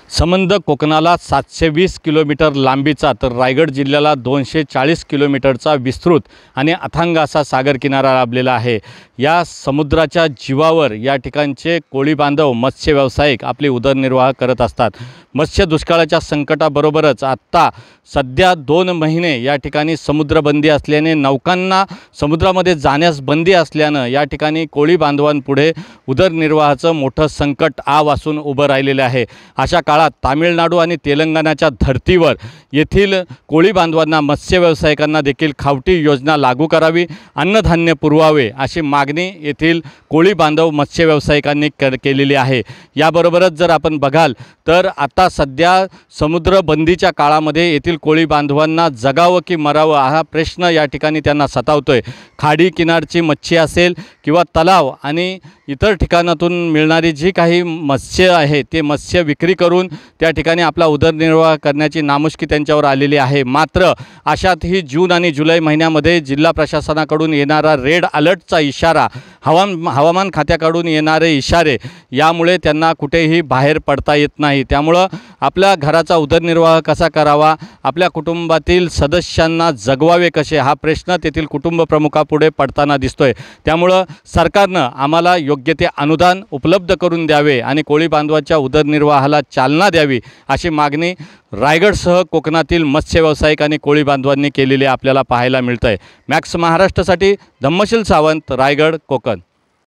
संबंध कोकणाला 720 किलोमीटर लांबीचा तर रायगड जिल्ह्याला 240 किलोमीटरचा विस्तृत आणि अथांग असा सागर किनारा लाभलेला आहे। या समुद्राच्या जीवावर या ठिकाणचे कोळी बांधव मत्स्य व्यावसायिक आपली उदरनिर्वाह करत असतात। मत्स्य दुष्काळाच्या संकटाबरोबरच आत्ता सध्या 2 महिने या ठिकाणी समुद्रबंदी असल्याने नौकांना समुद्रामध्ये जाण्यास बंदी असल्यानं या ठिकाणी कोळी बांधवांपुढे उदरनिर्वाहाचं मोठं संकट वासून उभं राहिलेलं आहे। अशा काळात तामिळनाडू आणि तेलंगणाच्या धर्तीवर येथील कोळी बांधवांना मत्स्य व्यावसायिकांना देखील खावटी योजना लागू करावी, अन्नधान्य पुरवावे अशी मागणी येथील कोळी बांधव मत्स्य व्यावसायिकांनी केलेली आहे। याबरोबरच जर आपण बघाल तर आता सध्या समुद्रबंदीच्या काळामध्ये येथील कोळी बांधवांना जगावं की मरावं हा प्रश्न या ठिकाणी त्यांना सतावतोय। खाडी किनारची मच्छी असेल किंवा तलाव आणि इतर ठिकाणातून मिळणारी जी काही मत्स्य आहे ते मत्स्य विक्री करून त्या ठिकाणी आपला उदरनिर्वाह करण्याची नामुष्की त्यांच्यावर आलेली आहे। मात्र अशातही जून आणि जुलै महिन्यामध्ये जिल्हा प्रशासनाकडून येणारा रेड अलर्टचा इशारा, हवामान खात्याकडून येणारे इशारे यामुळे त्यांना कुठेही बाहेर पडता येत नाही। त्यामुळं आपल्या घराचा उदरनिर्वाह कसा करावा, आपल्या कुटुंबातील सदस्यांना जगवावे कसे हा प्रश्न तेथील कुटुंब प्रमुखापुढे पडताना दिसतोय। त्यामुळं सरकारनं आम्हाला योग्य ते अनुदान उपलब्ध करून द्यावे आणि कोळी बांधवाच्या उदरनिर्वाहाला चालना द्यावी अशी मागणी रायगडसह कोकणातील मत्स्य व्यावसायिक आणि कोळी बांधवांनी केलेली आपल्याला पाहायला मिळतंय। मॅक्स महाराष्ट्रासाठी धम्मशील सावंत, रायगड, कोकण।